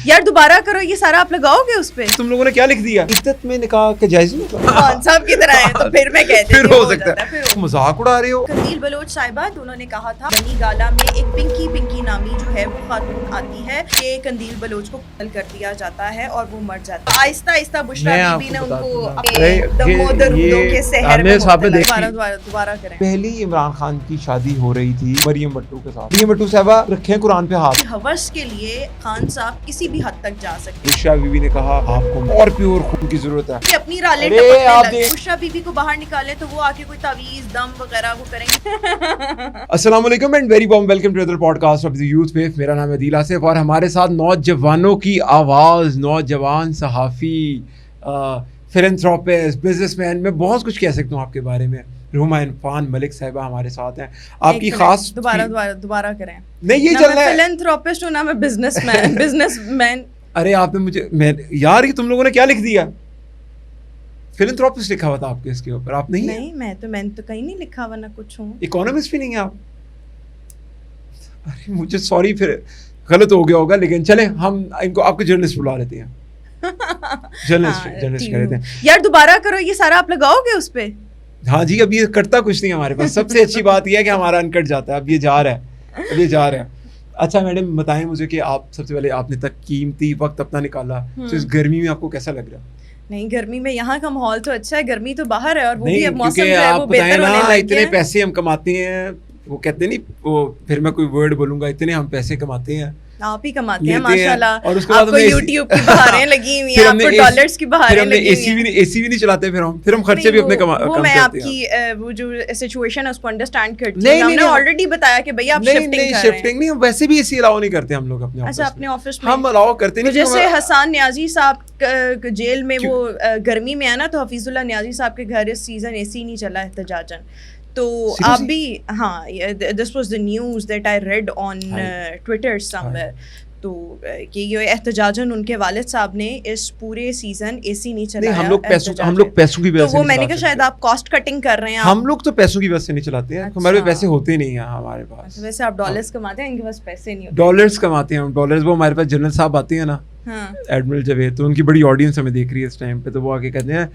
यार दोबारा करो, ये सारा आप लगाओगे उस पे। तुम लोगों ने क्या लिख दिया? इद्दत में निकाह के जायज नहीं होता। खान साहब की तरह है तो फिर मैं कहती फिर हो सकता है, मजाक उड़ा रहे हो। कंदील बलोच साहिबा उन्होंने कहा था बनी गाला में एक पिंकी नामी जो है वो खातून आती है कि कंदील बलोच को कत्ल कर दिया जाता है और वो मर जाता है। आहिस्ता आहिस्ता बुशरा बीबी ने उनको के शहर में दोबारा करें। पहली इमरान खान की शादी हो रही थी मरियम भट्टू के साथ। मरियम भट्टू साहिबा रखें कुरान पे हाथ। हवस के लिए खान साहब किसी भी हद तक जा सकते हैं। बुशरा बीबी ने कहा आपको और प्योर खून की जरूरत है कि अपनी रालें टपकने लगे। बुशरा बीबी को बाहर निकाले तो वो आके कोई तावीज दम वगैरह वो करेंगे। अस्सलाम वालेकुम and very warm welcome to other podcast of the youth wave. मेरा नाम है अदील आसिफ और हमारे साथ नौजवानों की आवाज़, नौजवान सहाफ़ी, फिलैंथ्रोपिस्ट, बिजनेसमैन, मैं बहुत कुछ कह सकता हूँ आपके बारे में। रुमा इरफान मलिक साहिबा हमारे साथ हैं। आपकी खास दोबारा करें। नहीं ये चल रहा है। फिलैंथ्रोपिस्ट हूं ना मैं बिजनेसमैन। अरे आपने मुझे यार ये तुम लोगों ने क्या लिख दिया? फिलैंथ्रोपिस्ट लिखा हुआ था आपके इसके ऊपर, आप नहीं? नहीं मैंने तो कहीं नहीं लिखा हुआ ना कुछ हूँ। इकोनॉमिस्ट भी नहीं है आप? अरे मुझे सॉरी, फिर गलत हो गया होगा, लेकिन चले हम इनको आपके जर्नलिस्ट बुला लेते हैं। जर्नलिस्ट कह लेते हैं। यार दोबारा करो, ये सारा आप लगाओगे उस पे। हाँ जी, अब ये करता कुछ नहीं हमारे पास। सबसे अच्छी बात यह है कि हमारा अनकट जाता है। अब ये जा रहा है। अच्छा मैडम बताएं मुझे कि आप सबसे पहले आपने तक कीमती वक्त अपना निकाला, तो इस गर्मी में आपको कैसा लग रहा है? नहीं गर्मी में यहाँ का माहौल तो अच्छा है, गर्मी तो बाहर है और वो भी अब मौसम जो है वो बेहतर होने लग गया है। इतने पैसे हम कमाते हैं, वो कहते नहीं, वो फिर मैं कोई वर्ड बोलूंगा, इतने हम पैसे कमाते हैं। आप ही कमाते हैं माशाल्लाह। और उसके बाद आपको YouTube की बहारें लगी हुई हैं, आपको डॉलर्स की बहारें लगी हुई हैं। एसी भी नहीं चलाते, फिर हम खर्चे भी अपने कम करते हैं। मैं आपकी वो जो सिचुएशन है उसको अंडरस्टैंड करती हूं। हमने ऑलरेडी बताया कि भैया आप शिफ्टिंग कर रहे हैं। शिफ्टिंग नहीं, वैसे भी एसी अलाउ नहीं करते हम लोग अपने ऑफिस। अच्छा अपने ऑफिस में हम अलाउ करते नहीं। जैसे हसन न्याजी साहब जेल में वो गर्मी में है ना, तो हफीजुल्लाह न्याजी साहब के घर इस सीजन एसी नहीं चला एहतजाजन। तो आप भी, हाँ, this was the news that I read on Twitter somewhere, तो कि ये एहतजाजन उनके वालिद साहब ने इस पूरे सीजन एसी नहीं चलाया। हम लोग पैसों की वजह से, तो वो मैंने कहा शायद आप कॉस्ट कटिंग कर रहे हैं। हम लोग तो पैसों की वजह से नहीं चलाते हैं, हमारे पैसे होते नहीं हैं हमारे पास। वैसे आप डॉलर्स कमाते हैं, इनके पास पैसे नहीं होते। डॉलर्स कमाते हैं हम, डॉलर्स। वो हमारे पास जनरल साहब आते हैं ना, एडमिरल जवेद, तो उनकी बड़ी ऑडियंस हमें देख रही है इस टाइम पे, तो वो आके कहते हैं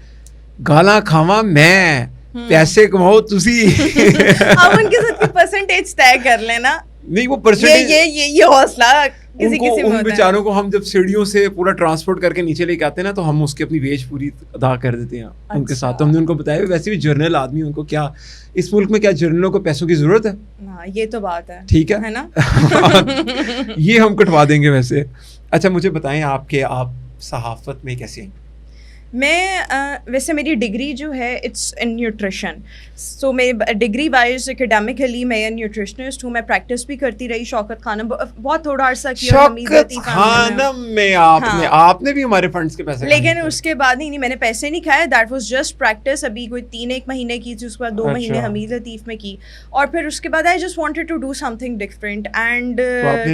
गाला खावा मैं, पैसे कमाओ तुसी। आप उनके साथ परसेंटेज तय कर लेना। नहीं वो परसेंटेज, ये हौसला किसी उन बेचारों को हम जब सीढ़ियों से पूरा ट्रांसपोर्ट करके नीचे लेके आते हैं ना, तो हम उसकी अपनी वेज पूरी अदा कर देते हैं उनके साथ। तो हमने उनको बताया वैसे भी जर्नल आदमी, उनको क्या इस मुल्क में क्या जर्नलों को पैसों की जरूरत है? हाँ ये तो बात है, ठीक है ना। ये हम कटवा देंगे वैसे। अच्छा मुझे बताएं आप सहाफत में कैसे हैं? मैं वैसे मेरी डिग्री जो है इट्स इन न्यूट्रिशन, सो मेरी डिग्री वाइज एकेडमिकली मैं न्यूट्रिशनिस्ट हूँ। मैं प्रैक्टिस भी करती रही शौकत खानम, बहुत थोड़ा अर्सा किया शौकत खानम में। आपने भी हमारे फंड्स के पैसे, लेकिन उसके बाद नहीं मैंने पैसे नहीं खाए, दैट वाज जस्ट प्रैक्टिस। अभी कोई 3-1 महीने की थी, उसके बाद 2 महीने हमीद लतीफ़ में की, और फिर उसके बाद I just wanted to do something different and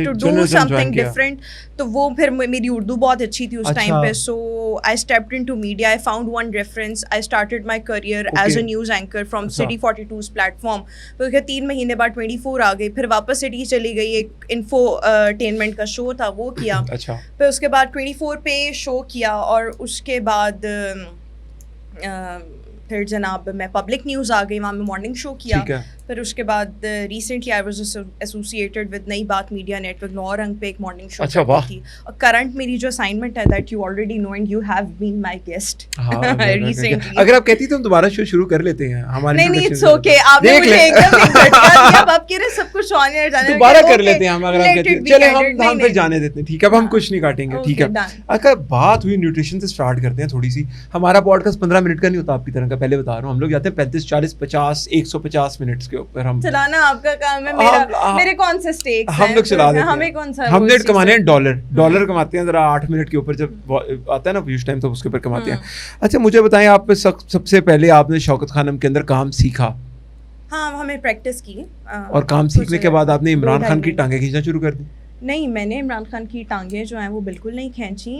to do something different. तो वो फिर मेरी उर्दू बहुत अच्छी थी उस टाइम पे, so I stepped into media. I found one reference. I started my career as a news anchor from City 42's platform. तो उसके 3 महीने बाद 24 आ गई, फिर वापस सिटी चली गई, एक इंफोटेनमेंट का शो था वो किया। अच्छा। फिर उसके बाद 24 पे शो किया, और उसके बाद फिर जनाब मैं पब्लिक न्यूज़ आ गई, वहाँ में मॉर्निंग शो किया। फिर उसके बाद recently I was associated with नई बात मीडिया नेटवर्क, नौरंग पे एक मॉर्निंग शो थी। और करंट मेरी जो असाइनमेंट है that you already know and you have been my guest recently. अगर आप कहती तो हम दोबारा शो शुरू कर लेते हैं हमारे। नहीं इट्स ओके, आपने मुझे एकदम झटका दिया। अब आपके लिए सब कुछ ऑन जाने, दोबारा कर लेते हैं हम। अगर आप कहती हैं चले हम फिर जाने देते हैं, ठीक है। अब हम कुछ नहीं काटेंगे, ठीक है। अगर बात हुई न्यूट्रिशन से, स्टार्ट करते हैं थोड़ी सी। हमारा पॉडकास्ट 15 मिनट का नहीं होता आपकी तरह का, पहले बता रहा हूँ। हम लोग जाते हैं 35, 40, 50, 150 मिनट के ऊपर। हम चलाना आपका काम है, मेरे कौन से स्टेक्स हैं? हम लोग चला देते हैं। हमें कौन सा, हमने कमाने हैं डॉलर कमाते हैं जरा 8 मिनट के ऊपर, जब आता है ना व्यूज टाइम, तो उसके ऊपर कमाते हैं। अच्छा मुझे बताएं, आप सबसे पहले आपने शौकत खानम के अंदर काम सीखा? हाँ हमें प्रैक्टिस की, और काम सीखने के बाद आपने इमरान खान की टांगे खींचना शुरू कर दी? नहीं, मैंने इमरान खान की टांगे जो हैं वो बिल्कुल नहीं खींची।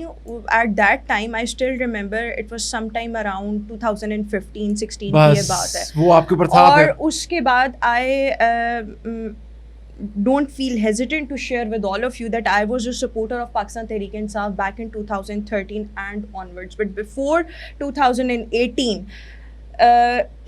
At that time I still remember it was some time around 2015-16 की ये बात है, वो आपके ऊपर था। और उसके बाद don't feel hesitant to share with all of you that I was a supporter of Pakistan Tehreek-e-Insaf back in 2013 and onwards. But before 2018,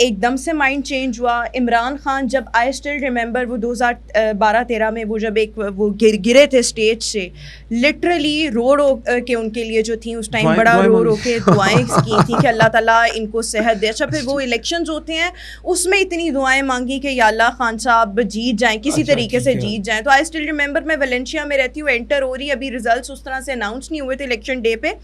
एकदम से माइंड चेंज हुआ. इमरान खान जब आई स्टिल रिमेंबर वो 2012-13 में वो जब एक वो गिरे थे स्टेज से, लिटरली रो के उनके लिए जो थी उस टाइम बड़ा रो के दुआएं की थी कि अल्लाह ताला इनको सेहत दे. अच्छा फिर वो इलेक्शंस होते हैं उसमें इतनी दुआएं मांगी कि या अल्लाह खान साहब जीत जाएं, किसी तरीके से जीत जाएं. तो आई स्टिल रिमेंबर मैं वेलेंशिया में रहती हूँ, एंटर हो रही, अभी रिजल्ट्स उस तरह से अनाउंस नहीं हुए थे इलेक्शन डे पे.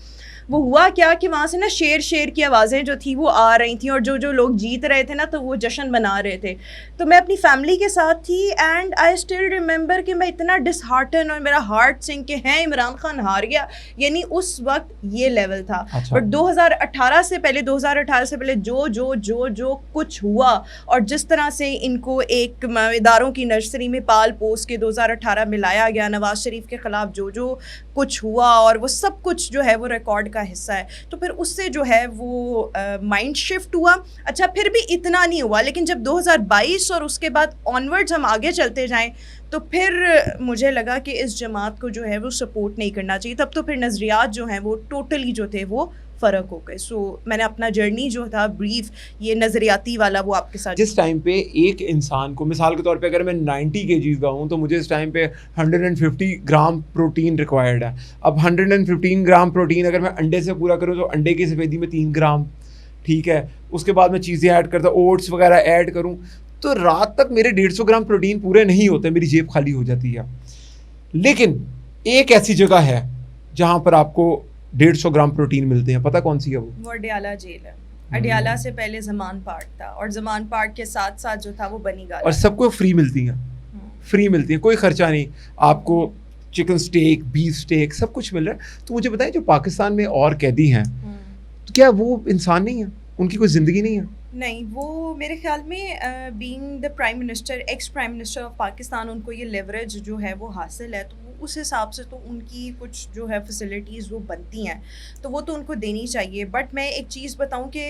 वो हुआ क्या कि वहाँ से ना शेर की आवाज़ें जो थी वो आ रही थी और जो लोग जीत रहे थे ना तो वो जश्न मना रहे थे. तो मैं अपनी फैमिली के साथ थी एंड आई स्टिल रिमेंबर कि मैं इतना डिसहार्टन और मेरा हार्ट सिंक के हैं इमरान खान हार गया, यानी उस वक्त ये लेवल था. बट 2018 से पहले जो कुछ हुआ और जिस तरह से इनको एक इदारों की नर्सरी में पाल पोस के 2018 में लाया गया, नवाज शरीफ के ख़िलाफ़ जो कुछ हुआ और वो सब कुछ जो है वो रिकॉर्ड का हिस्सा है. तो फिर उससे जो है वो माइंड शिफ्ट हुआ. अच्छा फिर भी इतना नहीं हुआ, लेकिन जब 2022 और उसके बाद ऑनवर्ड्स हम आगे चलते जाएं तो फिर मुझे लगा कि इस जमात को जो है वो सपोर्ट नहीं करना चाहिए. तब तो फिर नज़रियात जो हैं वो टोटली जो थे वो फ़र्क हो गए. सो मैंने अपना जर्नी जो था ब्रीफ ये नज़रियाती वाला वो आपके साथ. जिस टाइम पे एक इंसान को मिसाल के तौर पे अगर मैं 90 kg का हूँ तो मुझे इस टाइम पे 150 ग्राम प्रोटीन रिक्वायर्ड है. अब 115 ग्राम प्रोटीन अगर मैं अंडे से पूरा करूँ तो अंडे की सफ़ेदी में 3 ग्राम, ठीक है. उसके बाद मैं चीज़ें ऐड करता, ओट्स वगैरह ऐड करूँ तो रात तक मेरे 150 ग्राम प्रोटीन पूरे नहीं होते, मेरी जेब खाली हो जाती है. लेकिन एक ऐसी जगह है जहाँ पर आपको 150 ग्राम प्रोटीन मिलते हैं. पता कौन सी है वो अडियाला जेल है. अडियाला से पहले ज़मान पार्क था और ज़मान पार्क के साथ साथ जो था वो बनी गाला. और सबको फ्री मिलती हैं, फ्री मिलती हैं, कोई खर्चा नहीं. आपको चिकन स्टेक, बीफ स्टेक सब कुछ मिल रहा है. तो मुझे बताएं जो पाकिस्तान में और कैदी हैं तो क्या वो इंसान नहीं है, उनकी कोई ज़िंदगी नहीं है? नहीं, वो मेरे ख्याल में being the prime minister, ex prime minister of Pakistan, उनको ये लेवरेज जो है वो हासिल है. तो उस हिसाब से तो उनकी कुछ जो है फैसिलिटीज़ वो बनती हैं तो वो तो उनको देनी चाहिए. बट मैं एक चीज़ बताऊं कि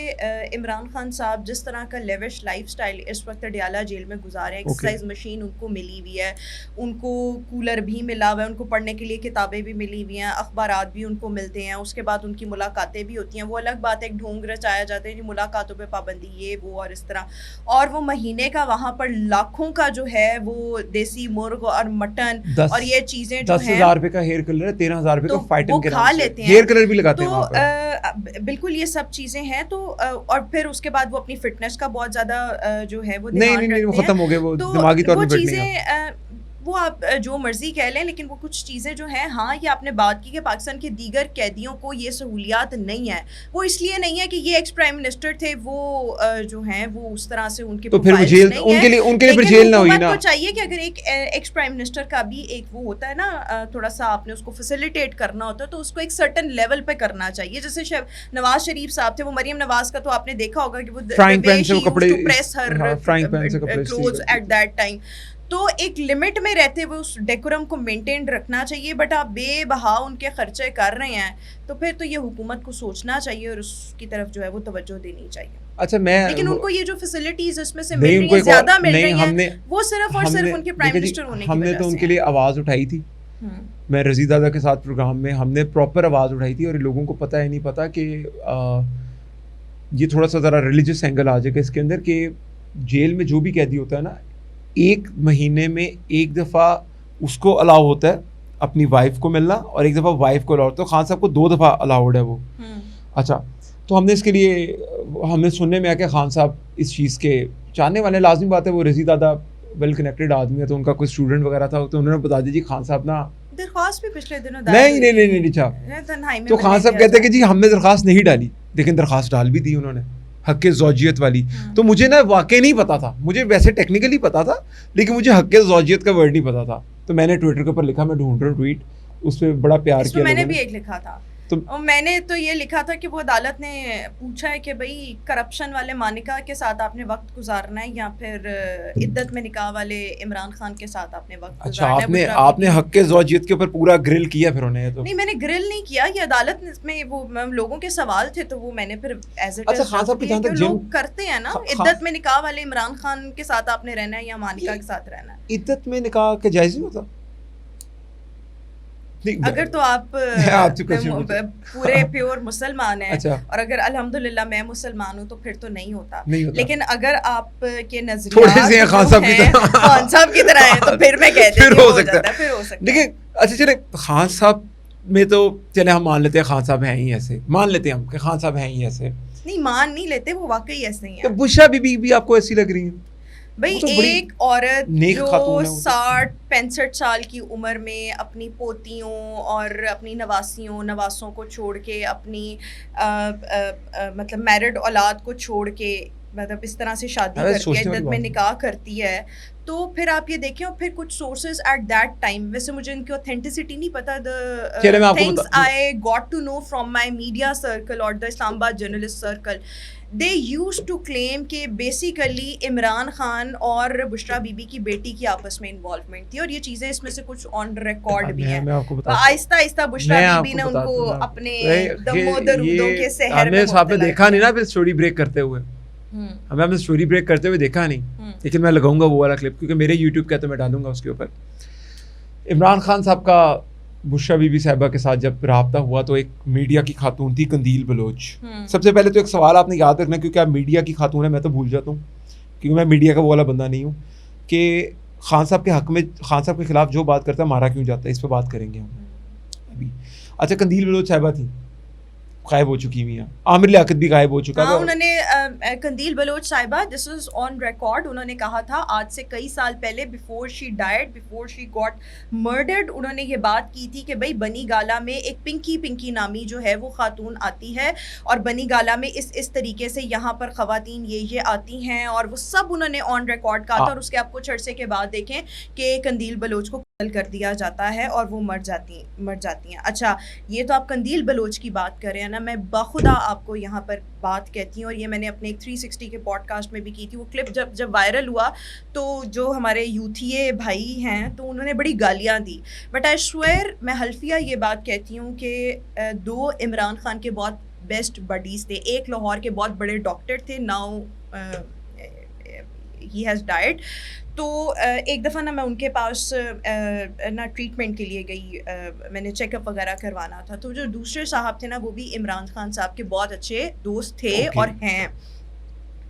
इमरान खान साहब जिस तरह का लेविश लाइफस्टाइल इस वक्त अडियाला जेल में गुजारे, एक्सरसाइज मशीन उनको मिली हुई है, उनको कूलर भी मिला हुआ है, उनको पढ़ने के लिए किताबें भी मिली हुई हैं, अखबारात भी उनको मिलते हैं. उसके बाद उनकी मुलाकातें भी होती हैं. वो अलग बात है एक ढोंग रचाया जाता है कि मुलाकातों पर पाबंदी ये वो और इस तरह. और वो महीने का वहाँ पर लाखों का जो है वो देसी मुर्ग और मटन और ये चीज़ें 10,000 रुपए का हेयर कलर है, 13,000 रुपए तो का फाइटिंग के खा लेते हैं, हेयर कलर भी लगाते तो, हैं वहाँ पर. बिल्कुल ये सब चीजें हैं. तो और फिर उसके बाद वो अपनी फिटनेस का बहुत ज्यादा जो है वो नहीं वो खत्म हो गए, वो दिमागी तौर पे फिट नहीं है. वो आप जो मर्जी कह लें, लेकिन वो कुछ चीज़ें जो हैं, हाँ ये आपने बात की कि पाकिस्तान के दीगर कैदियों को ये सहूलियात नहीं है. वो इसलिए नहीं है कि ये एक्स प्राइम मिनिस्टर थे, वो जो हैं वो उस तरह से उनके तो फिर जेल उनके लिए फिर जेल ना हुई ना. तो चाहिए कि अगर एक एक्स प्राइम मिनिस्टर का भी एक वो होता है ना, थोड़ा सा आपने उसको फैसिलिटेट करना होता है तो उसको एक सर्टन लेवल पे करना चाहिए. जैसे नवाज शरीफ साहब थे, वो मरियम नवाज का तो आपने देखा होगा कि वो फ्राइंग पैन से कपड़े press her clothes eight that time. तो एक लिमिट में रहते हुए उस डेकोरम को मेंटेन रखना चाहिए. बट आप बेबहाव उनके खर्चे कर रहे हैं तो फिर तो ये हुकूमत को सोचना चाहिए और उसकी तरफ जो है वो तवज्जो देनी चाहिए. अच्छा लेकिन उनको ये जो फैसिलिटीज इसमें से मिल रही हैं, ज्यादा मिल रही हैं, वो सिर्फ और सिर्फ उनके प्राइम मिनिस्टर होने की वजह से. हमने तो उनके लिए आवाज़ उठाई थी. मैं रज़ी दादा के साथ प्रोग्राम में हमने प्रॉपर आवाज़ उठाई थी और लोगों को पता है नहीं पता कि ये थोड़ा सा ज़रा रिलीजियस एंगल आ जाएगा इसके अंदर कि जेल में जो भी कैदी होता है ना, 1 महीने में एक दफ़ा उसको अलाउ होता है अपनी वाइफ को मिलना और एक दफ़ा वाइफ को अलाउ होता है. तो खान साहब को 2 दफ़ा अलाउड है वो. अच्छा, तो हमने इसके लिए हमें सुनने में आया कि खान साहब इस चीज़ के चाहने वाले. लाजमी बात है वो रज़ी दादा वेल कनेक्टेड आदमी है तो उनका कोई स्टूडेंट वगैरह था तो उन्होंने बता दीजिए खान साहब ना दरख्वास्त भी पिछले दिनों नहीं तो खान साहब कहते हैं कि जी हमने दरख्वास्त नहीं डाली, लेकिन दरख्वास्त डाल भी दी उन्होंने हक़ ज़ौजियत वाली. तो मुझे ना वाकई नहीं पता था, मुझे वैसे टेक्निकली पता था लेकिन मुझे हक़ ज़ौजियत का वर्ड नहीं पता था. तो मैंने ट्विटर के ऊपर लिखा, मैं ढूंढ रहा हूँ ट्वीट, उस पर बड़ा प्यार किया. मैंने भी एक लिखा था और मैंने तो ये लिखा था कि वो अदालत ने पूछा है कि भाई करप्शन वाले मानिका के साथ आपने वक्त गुजारना है या फिर इद्दत में निकाह वाले इमरान खान के साथ आपने वक्त गुजारना है। आपने हक के ज़ौजियत के ऊपर पूरा ग्रिल किया फिर उन्हें? तो नहीं, मैंने ग्रिल नहीं किया, ये अदालत में वो लोगों के सवाल थे तो वो मैंने फिर एज इट अच्छा खान साहब के जहाँ तक लोग करते हैं ना, इद्दत में निकाह वाले इमरान खान के साथ आपने रहना है या मानिका के साथ रहना है। इद्दत में निकाह के जायज़ नहीं होता? अगर तो आप पूरे प्योर मुसलमान हैं, अच्छा, और अगर अल्हम्दुलिल्लाह मैं मुसलमान हूँ तो फिर तो नहीं होता। लेकिन अगर आप के नजरिए खान साहब की तरह है तो फिर मैं कहती हूँ हो सकता है। देखिए अच्छा चले खान साहब में तो चले हम मान लेते हैं खान साहब हैं ही ऐसे, मान लेते हैं हम कि खान साहब हैं ही ऐसे। नहीं मान नहीं लेते, वो वाकई ऐसे ही है। तो बुशरा बीबी भी आपको ऐसी लग रही है? भाई तो एक औरत जो 60-65 साल की उम्र में अपनी पोतियों और अपनी नवासों को छोड़ के अपनी मतलब मैरिड औलाद को छोड़ के मतलब इस तरह से शादी करके इद्दत में निकाह करती है, तो फिर आप ये देखें। और फिर कुछ सोर्सेज एट दैट टाइम, वैसे मुझे इनकी ऑथेंटिसिटी नहीं पता, the things I got to know from my media circle और the Islamabad journalist circle, they used to claim कि बेसिकली इमरान खान और बुशरा बीबी की बेटी की आपस में इन्वॉल्वमेंट थी। और ये चीज़ें इसमें से कुछ ऑन रिकॉर्ड भी हैं। आहिस्ता आहिस्ता बुशरा बीबी ने उनको अपने दमोदरूदों के शहर में देखा नहीं ना फिर स्टोरी ब्रेक करते हुए, हमें आपने स्टोरी ब्रेक करते हुए देखा नहीं, लेकिन मैं लगाऊंगा वो वाला क्लिप क्योंकि मेरे यूट्यूब का तो मैं डालूंगा उसके ऊपर। इमरान खान साहब का बुशरा बीबी साहिबा के साथ जब रब्ता हुआ तो एक मीडिया की खातून थी कंदील बलोच। सबसे पहले तो एक सवाल आपने याद रखना, क्योंकि आप मीडिया की खातून है, मैं तो भूल जाता हूँ क्योंकि मैं मीडिया का वो वाला बंदा नहीं हूँ, कि खान साहब के हक में खान साहब के खिलाफ जो बात करता है मारा क्यों जाता है, इस पर बात करेंगे हम अभी। अच्छा कंदील बलोच साहिबा थी, गायब हो चुकी हुई हैं, आमिर लियाकत भी गायब हो चुका है। उन्होंने कंदील बलोच साहिबा, दिस इज ऑन रिकॉर्ड, उन्होंने कहा था आज से कई साल पहले, before she died, before she got murdered, उन्होंने ये बात की थी कि भाई बनी गाला में एक पिंकी नामी जो है वो खातून आती है और बनी गाला में इस तरीके से यहाँ पर खवातीन ये आती हैं, और वो सब उन्होंने ऑन रिकॉर्ड कहा था। और उसके आप कुछ अरसे के बाद देखें कि कंदील बलोच को कत्ल कर दिया जाता है और वो मर जाती हैं। अच्छा ये तो आप कंदील बलोच की बात कर रहे हैं ना, मैं बाखुदा आपको यहाँ पर बात कहती हूँ, और ये मैंने अपने एक 360 के पॉडकास्ट में भी की थी। वो क्लिप जब वायरल हुआ तो जो हमारे यूथिये भाई हैं तो उन्होंने बड़ी गालियाँ दी, बट आई स्वेयर मैं हल्फिया ये बात कहती हूँ कि दो इमरान खान के बहुत बेस्ट बडीज़ थे, एक लाहौर के बहुत बड़े डॉक्टर थे, नाउ ही हैज़ डाइड। तो एक दफ़ा ना मैं उनके पास ना ट्रीटमेंट के लिए गई, मैंने चेकअप वगैरह करवाना था, तो जो दूसरे साहब थे ना वो भी इमरान खान साहब के बहुत अच्छे दोस्त थे और हैं।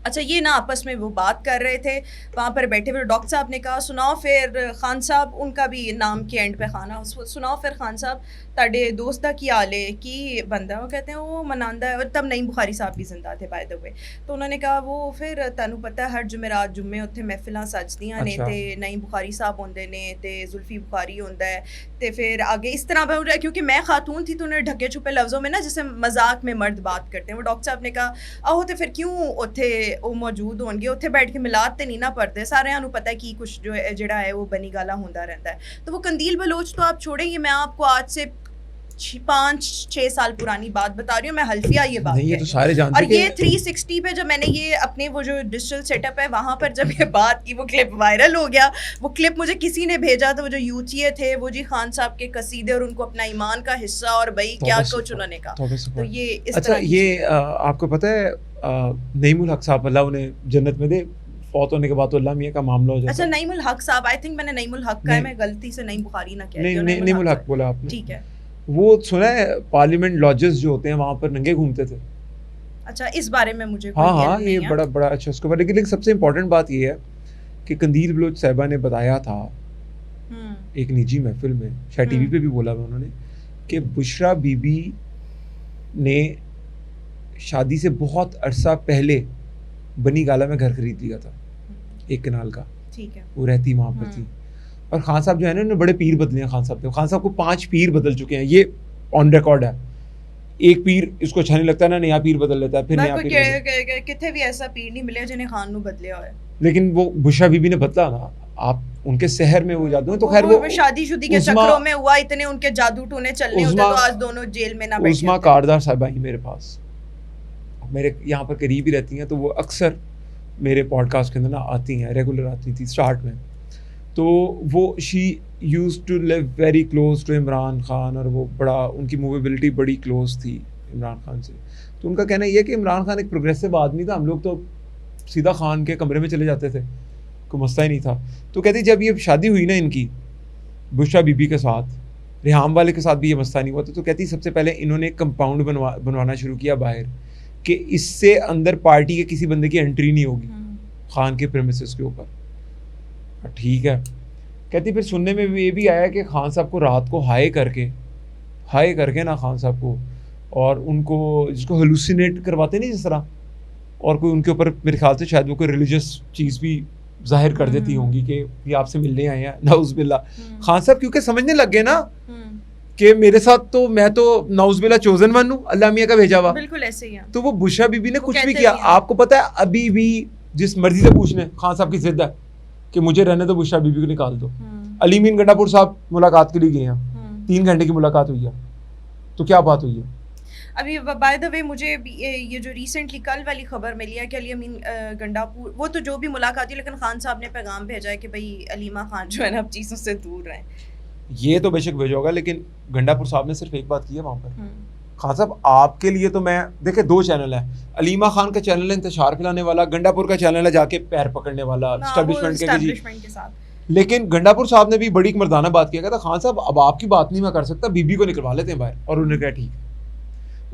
अच्छा ये ना आपस में वो बात कर रहे थे वहाँ पर बैठे हुए, डॉक्टर साहब ने कहा सुनाओ फिर खान साहब, उनका भी नाम के एंड पे खाना, सुनाओ फिर खान साहब ताड़े दोस्त की आले की बंदा, वो कहते हैं वो मनांदा है, और तब नईम बुखारी साहब भी जिंदा थे बाय द वे। तो उन्होंने कहा वो फिर तैनू पता हर जुमेरात जुम्मे उत्थे महफिलां सजदियां ने, ते नईम बुखारी साहब होंदे ने ते जुल्फी बुखारी होंदा है, ते फिर आगे इस तरह बन रहा है। क्योंकि मैं खातून थी तो उन्होंने ढके छुपे लफ्ज़ों में ना जैसे मजाक में मर्द बात करते हैं, वो डॉक्टर साहब ने कहा आहो तो फिर क्यों उत्थे वो मौजूद होंगे, उत्थे बैठ के मिलाद ते नहीं ना पढ़ते, सारे पता है कि कुछ जो है जिहड़ा है वो बनी गाला होंदा रहता है। तो वो कंदील बलोच तो आप छोड़ेंगे, मैं आपको आज से 5-6 साल पुरानी बात बता रही हूँ, मैं हल्फिया ये बात नहीं, तो सारे जानते और ये 360 पे जब मैंने ये अपने वो जो डिजिटल सेटअप है वहाँ पर जब ये बात की, वो क्लिप वायरल हो गया। वो क्लिप मुझे किसी ने भेजा था, वो जो यूथिये थे वो जी खान साहब के कसीदे और उनको अपना ईमान का हिस्सा और भाई क्या कुछ उन्होंने कहा। तो ये इस अच्छा ये आपको पता है नईमुल हक साहब अल्लाह उन्हें जन्नत में दे, फौत होने के बाद तो अल्लाह मियां का मामला हो जाता है। अच्छा नईमुल हक साहब, आई थिंक मैंने नईमुल हक का है, मैं गलती से नईम बुखारी ना कह रही हूं, नईमुल हक बोला आपने, ठीक है। वो सुना है पार्लियामेंट लॉजेस जो होते हैं वहाँ पर नंगे घूमते थे। अच्छा इस बारे में मुझे हाँ ये बड़ा अच्छा उसके बाद। लेकिन सबसे इम्पोर्टेंट बात ये है कि कंदील बलोच साहिबा ने बताया था एक निजी महफिल में, शायद टीवी पे भी बोला हुआ उन्होंने, कि बुशरा बीबी ने शादी से बहुत अरसा पहले बनी गाला में घर खरीद लिया था, एक कनाल का, ठीक है, वो रहती वहाँ पर थी। और खान साहब जो है ना उन्होंने बड़े पीर बदले हैं, खान साहब को 5 पीर बदल चुके हैं, ये ऑन रिकॉर्ड है। एक पीर इसको अच्छा नहीं लगता ना, नया पीर बदल लेता है, फिर नया पीर कितने भी ऐसा पीर नहीं मिले जिन्हें खान नू बदलिया है। लेकिन वो बुशरा बीबी ने बदला ना, आप उनके शहर में वो जादू है, तो खैर वो शादीशुदी के चक्करों में हुआ, इतने उनके जादू टूने चलने होते तो आज दोनों जेल में ना बैठे। उस्मा कारदार साहिबा ही मेरे पास, मेरे यहाँ पर करीब ही रहती हैं, तो वो अक्सर मेरे पॉडकास्ट के अंदर ना आती हैं, रेगुलर आती थी स्टार्ट में। तो वो she used to live very close to Imran Khan, और वो बड़ा उनकी मूवेबिलिटी बड़ी क्लोज थी इमरान खान से। तो उनका कहना ये है कि इमरान खान एक प्रोग्रेसिव आदमी था, हम लोग तो सीधा खान के कमरे में चले जाते थे, कोई मसला ही नहीं था। तो कहती जब ये शादी हुई ना इनकी बुशरा बीबी के साथ, रिहाम वाले के साथ भी ये मसला नहीं हुआ था, तो कहती सबसे पहले इन्होंने एक कंपाउंड बनवाना शुरू किया बाहर, कि इससे अंदर पार्टी के किसी बंदे की एंट्री नहीं होगी खान के प्रेमिसेस के ऊपर। ठीक है, कहती फिर सुनने में भी ये भी आया कि खान साहब को रात को हाई करके ना खान साहब को, और उनको जिसको हेलुसिनेट करवाते नहीं जिस तरह, और कोई उनके ऊपर मेरे ख्याल से शायद वो कोई रिलीजियस चीज़ भी जाहिर कर देती होंगी कि ये आपसे मिलने आए हैं, नाउज़ुबिल्लाह। खान साहब क्योंकि समझने लग गए ना कि मेरे साथ तो मैं तो नाउज़ुबिल्लाह चोजन वन हूँ, अल्लाह मियाँ का भेजा हुआ, बिल्कुल ऐसे ही है। तो वो बुशरा बीबी ने कुछ भी किया, आपको पता है अभी भी जिस मर्जी से पूछ लें, खान साहब की जिद है कि मुझे रहने दो, बुशरा बीबी को निकाल दो। अली मीन गंडापुर साहब मुलाकात के लिए गए हैं, 3 घंटे की मुलाकात हुई है, तो क्या बात हुई है? अभी बाय द वे मुझे ये जो रिसेंटली कल वाली खबर मिली है कि अली अमीन गंडापुर, वो तो जो भी मुलाकात हुई, लेकिन खान साहब ने पैगाम भेजा है कि भाई अलीमा खान जो है ना अब चीज़ों से दूर रहें। ये तो बेशक भेजा होगा, लेकिन गंडापुर साहब ने सिर्फ एक बात की है वहाँ पर। खान साहब आपके लिए तो मैं देखे 2 चैनल है, अलीमा खान का चैनल है इंतशार फैलाने वाला, गंडापुर का चैनल है जाके पैर पकड़ने वाला एस्टैब्लिशमेंट के साथ। लेकिन गंडापुर साहब ने भी बड़ी मर्दाना बात किया था, खान साहब अब आपकी बात नहीं मैं कर सकता, बीबी को निकलवा लेते हैं बाहर। और उन्होंने कहा ठीक है,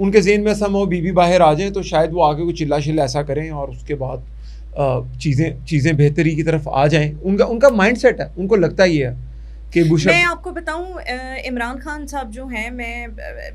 उनके ज़हन में सम हो बीबी बाहर आ जाए तो शायद वो आगे कोई चिल्ला शिल्ला ऐसा करें और उसके बाद चीज़ें बेहतरी की तरफ आ जाएं। उनका माइंड सेट है, उनको लगता ही है कि मैं आपको बताऊं, इमरान खान साहब जो हैं, मैं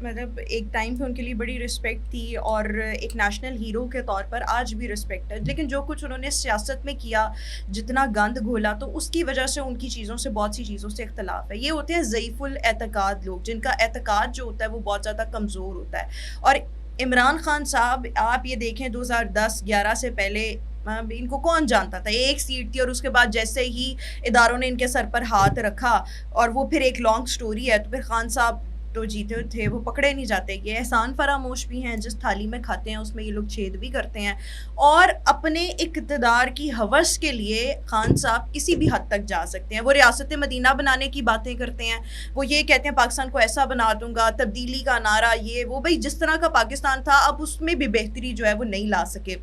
मतलब एक टाइम पे उनके लिए बड़ी रिस्पेक्ट थी और एक नेशनल हीरो के तौर पर आज भी रिस्पेक्ट है, लेकिन जो कुछ उन्होंने सियासत में किया, जितना गंद घोला, तो उसकी वजह से उनकी चीज़ों से, बहुत सी चीज़ों से इख्तलाफ है। ये होते हैं ज़ईफ़ुल एतकाद लोग, जिनका एतकाद जो होता है वो बहुत ज़्यादा कमज़ोर होता है। और इमरान खान साहब आप ये देखें 2010-11 से पहले इनको कौन जानता था, एक सीट थी और उसके बाद जैसे ही इदारों ने इनके सर पर हाथ रखा, और वो फिर एक लॉन्ग स्टोरी है, तो फिर खान साहब तो जीते थे, वो पकड़े नहीं जाते। ये एहसान फरामोश भी हैं, जिस थाली में खाते हैं उसमें ये लोग छेद भी करते हैं, और अपने इक़्तिदार की हवस के लिए खान साहब किसी भी हद तक जा सकते हैं। वो रियासत मदीना बनाने की बातें करते हैं, वो ये कहते हैं पाकिस्तान को ऐसा बना दूंगा, तब्दीली का नारा, ये वो, भाई जिस तरह का पाकिस्तान था अब उसमें भी बेहतरी जो है वो नहीं ला सके।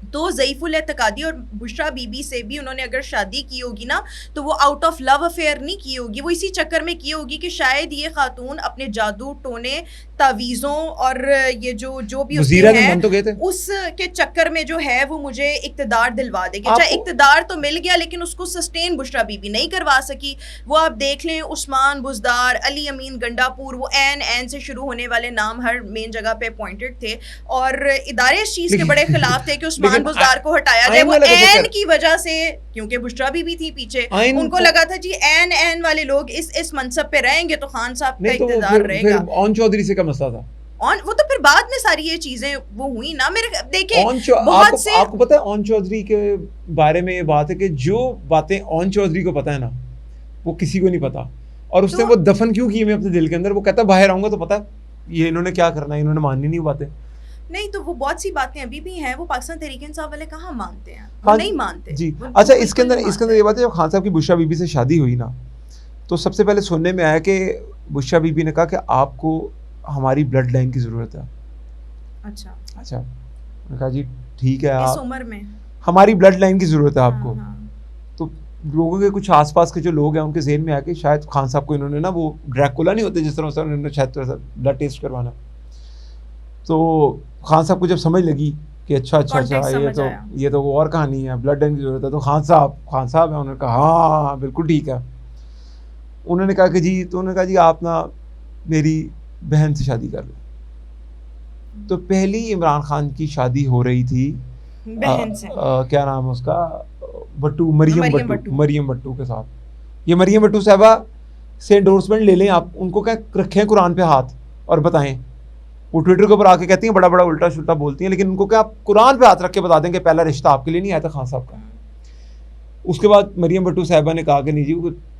तो ज़ईफ़ुल एतकादी और बुशरा बीबी से भी उन्होंने अगर शादी की होगी ना, तो वो आउट ऑफ लव अफेयर नहीं की होगी, वो इसी चक्कर में की होगी कि शायद ये खातून अपने जादू टोने, तावीज़ों और ये जो भी उसके हैं उसके चक्कर में जो है वो मुझे इक़्तिदार दिलवा देगी। अच्छा, इक़्तिदार तो मिल गया लेकिन उसको सस्टेन बुशरा बीबी नहीं करवा सकी। वो आप देख लें, उस्मान बुज़दार, अली अमीन गंडापुर, वो एन से शुरू होने वाले नाम हर मेन जगह पे अपॉइंटेड थे, और इदारे इस चीज़ के बड़े खिलाफ थे कि उस्मान बुज़दार को हटाया जाए। वो एन की वजह से, क्योंकि बुशरा बीबी थी पीछे, उनको लगा था जी एन वाले लोग इस मनसब पे रहेंगे तो खान साहब का इक़्तिदार रहेगा। ऑन चौधरी से मसला था वो तो फिर बाद में सारी ये चीजें वो हुई ना। मेरे देखिए बहुत से आपको पता है ऑन चौधरी के बारे में ये बात है कि जो बातें ऑन चौधरी को पता है ना वो किसी को नहीं पता, और उसने वो दफन क्यों की मैं अपने दिल के अंदर। वो कहता बाहर आऊंगा तो पता है ये इन्होंने क्या करना है, इन्होंने माननी नहीं बातें। नहीं तो वो बहुत सी बातें अभी भी हैं, वो पाकिस्तान तहरीक इंसाफ वाले कहाँ मानते हैं, वो नहीं मानते जी। अच्छा, इसके अंदर ये बात है, जब खान साहब की बुशरा बीबी से शादी हुई ना, तो सबसे पहले सुनने में आया कि बुशरा बीबी ने कहा कि आपको हमारी ब्लड लाइन की ज़रूरत है। अच्छा, मैंने कहा जी ठीक है, इस उम्र में हमारी ब्लड लाइन की ज़रूरत है आपको। तो लोगों के कुछ आसपास के जो लोग हैं उनके ज़हन में आके शायद खान साहब को इन्होंने ना, वो ड्रैकुला नहीं होते जिस तरह से उन्होंने शायद थोड़ा सा ब्लड टेस्ट करवाना, तो खान साहब को जब समझ लगी कि अच्छा ये तो वो और कहानी है, ब्लड लाइन की ज़रूरत है, तो खान साहब है, उन्होंने कहा हाँ बिल्कुल ठीक है। उन्होंने कहा कि जी, तो उन्होंने कहा जी आप ना मेरी बहन से शादी कर लो। तो पहली इमरान खान की शादी हो रही थी बहन से, क्या नाम है उसका, मरियम भट्टू के साथ। ये मरियम भट्टू साहबा से एंडोर्समेंट ले लें आप, उनको क्या रखें कुरान पे हाथ और बताएं। वो ट्विटर के ऊपर आके कहती हैं बड़ा उल्टा सुल्टा बोलती हैं, लेकिन उनको क्या आप कुरान पे हाथ रख के बता दें कि पहला रिश्ता आपके लिए नहीं आया था खान साहब का। उसके बाद मरियम भट्टू साहिबा ने कहा कि नहीं जी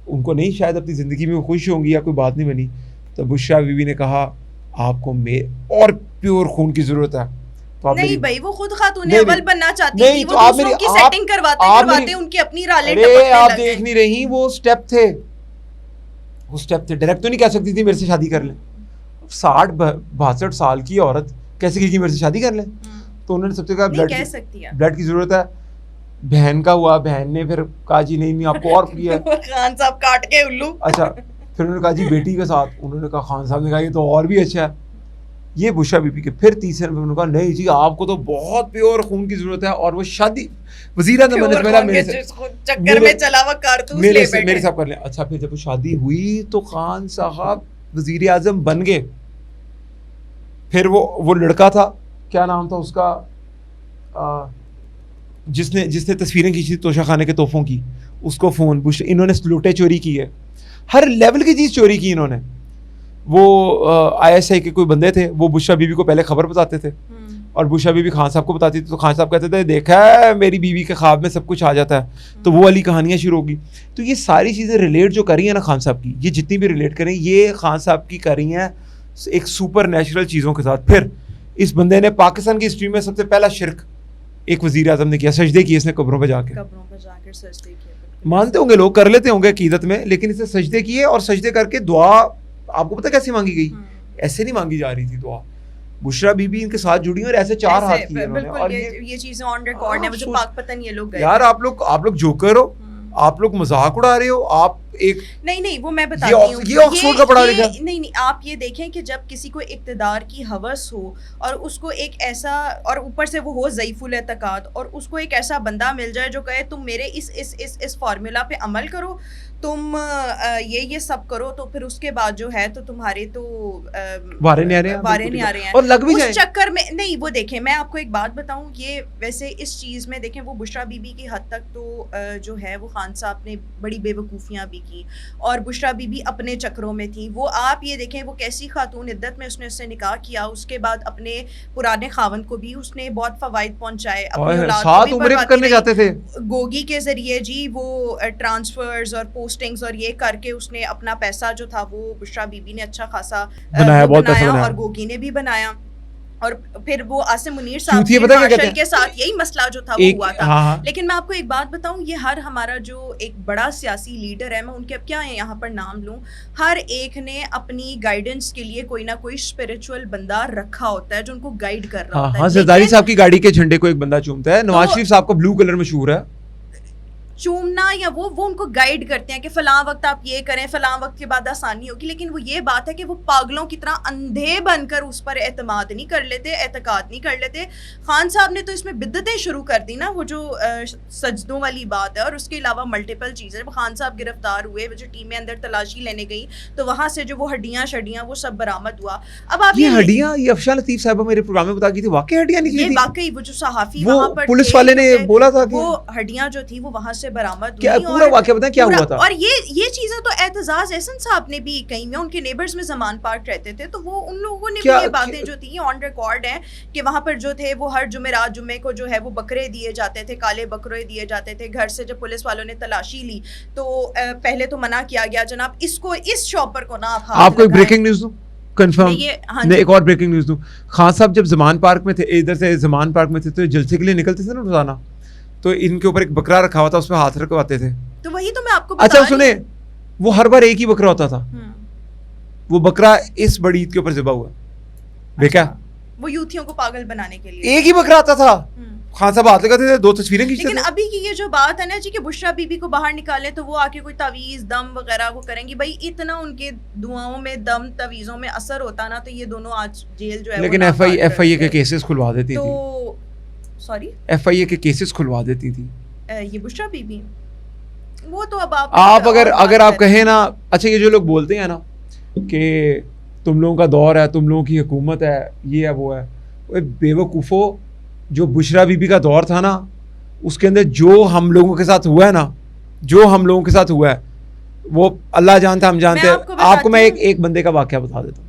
उनको नहीं शायद अपनी ज़िंदगी में वो खुश होंगी या कोई बात नहीं बनी, तो बुशरा बीबी ने कहा आपको और प्योर खून की ज़रूरत है। तो नहीं भाई वो खुद खातून अव्वल बनना चाहती थी, वो दूसरों की सेटिंग करवाते उनकी अपनी रालें टपकने लगे। आप देख नहीं रही, वो स्टेप थे, डायरेक्ट तो नहीं कह सकती थी मेरे से शादी कर ले। 60-62 साल की औरत कैसे कहेगी मेरे से शादी कर ले? तो उन्होंने सबसे कहा ब्लड की जरूरत है। बहन का हुआ, बहन ने फिर कहा जी नहीं आपको और प्रिय है खान साहब काट के उल्लू। अच्छा, फिर उन्होंने कहा जी बेटी के साथ, उन्होंने कहा खान साहब ने कहा ये तो और भी अच्छा है, ये बुशरा बीबी के। फिर तीसरे नंबर उन्होंने कहा नहीं जी आपको तो बहुत प्योर खून की जरूरत है, और वो शादी वजीर आज़म बनने से पहले चक्कर में चला हुआ कारतूस मेरे साथ कर ले। अच्छा, फिर जब वो शादी हुई तो खान साहब वजीर आज़म बन गए। फिर वो लड़का था, क्या नाम था उसका, जिसने तस्वीरें खींची तोशा खाने के तोहफों की, उसको फ़ोन इन्होंने लूटे चोरी की है, हर लेवल की चीज़ चोरी की इन्होंने। वो ISI के कोई बंदे थे, वो बुशरा बीबी को पहले खबर बताते थे और बुशरा बीबी खान साहब को बताती थी, तो खान साहब कहते थे देखा है मेरी बीवी के ख्वाब में सब कुछ आ जाता है, तो वो वाली कहानियाँ शुरू होगी। तो ये सारी चीज़ें रिलेट जो कर रही हैं ना खान साहब की, ये जितनी भी रिलेट करें ये खान साहब की कर रही हैं एक सुपर नेचुरल चीज़ों के साथ। फिर इस बंदे ने पाकिस्तान की हिस्ट्री में सबसे पहला शिरक एक वजीर आज़म ने किया, सजदे किए इसने कब्रों पे जाके सजदे किए। मानते होंगे लोग, कर लेते होंगे अकीदत में, लेकिन इसने सजदे किए और सजदे करके दुआ, आपको पता कैसे मांगी गई? ऐसे नहीं मांगी जा रही थी दुआ, बुशरा बीबी इनके साथ जुड़ी और ऐसे 4 हाथ किए उन्होंने। और ये चीजें ऑन रिकॉर्ड है, मुझे पाक पता नहीं ये लोग यार आप लोग जोकर हो, आप लोग मजाक उड़ा रहे हो। आप एक नहीं वो मैं बताती हूँ, ये ऑक्सफोर्ड का पढ़ा लिखा नहीं आप ये देखें कि जब किसी को इक्तदार की हवस हो और उसको एक ऐसा, और ऊपर से वो हो ज़ईफुल एतकाद, और उसको एक ऐसा बंदा मिल जाए जो कहे तुम मेरे इस फार्मूला पे अमल करो, तुम ये सब करो, तो फिर उसके बाद जो है तो तुम्हारे तो वारे नहीं आ रहे हैं और लग भी जाए उस चक्कर में। नहीं वो देखें, मैं आपको एक बात बताऊं, ये वैसे इस चीज़ में देखें वो बुशरा बीबी की हद तक तो जो है वो खान साहब ने बड़ी बेवकूफ़ियाँ भी की और बुशरा बीबी अपने चक्रों में थी। वो आप ये देखें वो कैसी खातून इद्दत में उसने उससे निकाह किया, उसके बाद अपने पुराने खावन को भी उसने बहुत फ़वाइद पहुँचाए, अपनी औलाद को भी करने जाते थे गोगी के ज़रिए जी, वो ट्रांसफ़र्स और पोस्टिंग्स और ये करके उसने अपना पैसा जो था वो बुशरा बीबी ने अच्छा खासा बनाया और गोगी ने भी बनाया। और फिर वो आसिम मुनीर साहब के साथ यही मसला जो था वो हुआ था। हाँ। लेकिन मैं आपको एक बात बताऊं, ये हर हमारा जो एक बड़ा सियासी लीडर है, मैं उनके अब क्या है यहाँ पर नाम लूं, हर एक ने अपनी गाइडेंस के लिए कोई ना कोई स्पिरिचुअल बंदा रखा होता है जो उनको गाइड कर रहा होता है। जरदारी साहब की गाड़ी के झंडे को एक बंदा चूमता है, नवाज शरीफ साहब का ब्लू कलर मशहूर है, चूमना या वो उनको गाइड करते हैं कि फलां वक्त आप ये करें, फलां वक्त के बाद आसानी होगी। लेकिन वो ये बात है कि वो पागलों की तरह अंधे बनकर उस पर एतमाद नहीं कर लेते, एतकाद नहीं कर लेते। खान साहब ने तो इसमें बिद्दतें शुरू कर दी ना, वो जो सजदों वाली बात है, और उसके अलावा मल्टीपल चीज़ें। खान साहब गिरफ्तार हुए, वो जो टीमें अंदर तलाशी लेने गई तो वहाँ से जो वो हड्डियाँ शड्डियाँ वो सब बरामद हुआ। अब आप ये हड्डियाँ, ये अफशान लतीफ़ साहब मेरे प्रोग्राम में बता गई थी, वाकई हड्डियाँ निकली थी, वाकई वो जो सहाफ़ी वहाँ पर पुलिस वाले ने बोला था वो हड्डियाँ जो थी वो वहाँ से बरामद हुई। पूरा वाकया बताएं क्या हुआ था। और ये चीजें तो एतजाज एहसन साहब ने भी कही में, उनके नेबर्स में जमान पार्क रहते थे, तो वो उन लोगों ने भी ये बातें जो थी ऑन रिकॉर्ड हैं कि वहाँ पर जो थे वो हर जुमेरात जुम्मे को जो है वो बकरे दिए जाते थे, काले बकरे दिए जाते थे। घर से जब पुलिस वालों ने तलाशी ली तो पहले तो मना किया गया, जनाब इसको इस शॉपर को ना। आपको एक ब्रेकिंग न्यूज़ दूं, कंफर्म एक और ब्रेकिंग न्यूज़ दूं। खान साहब जब जमान पार्क में थे, इधर से जमान पार्क में थे, तो जलसे के लिए निकलते थे ना रोजाना, तो इनके ऊपर एक बकरा रखा हुआ था, उसमें हाथ रखवाते थे। तो वही तो मैं आपको बता अच्छा सुने, वो हर बार एक ही बकरा होता था, वो बकरा इस बड़ी ईद के ऊपर ज़िबा हुआ, देखा? वो यूथियों को पागल बनाने के लिए एक ही बकरा आता था। खान साहब हाथ लगाते थे, 2 तस्वीरें खींचते थे। लेकिन अभी की ये जो बात है ना जी कि बुशरा बीबी को बाहर निकाले तो वो आके कोई तावीज़ दम वगैरह वो करेंगी, भाई इतना उनके दुआओं में दम तवीज़ों में असर होता ना, तो ये दोनों आज जेल जो है। लेकिन FIA के केसेस खुलवा देती थी, सॉरी FIA के केसेस खुलवा देती थी ये बुशरा बीबी। वो तो अब आप अगर आप कहें ना, अच्छा ये जो लोग बोलते हैं ना कि तुम लोगों का दौर है, तुम लोगों की हुकूमत है, ये है वो है, बेवकूफ़ो, जो बुशरा बीबी का दौर था ना उसके अंदर जो हम लोगों के साथ हुआ है ना, जो हम लोगों के साथ हुआ है वो अल्लाह जानता, हम जानते हैं। आपको मैं एक बंदे का वाक़या बता देता हूँ,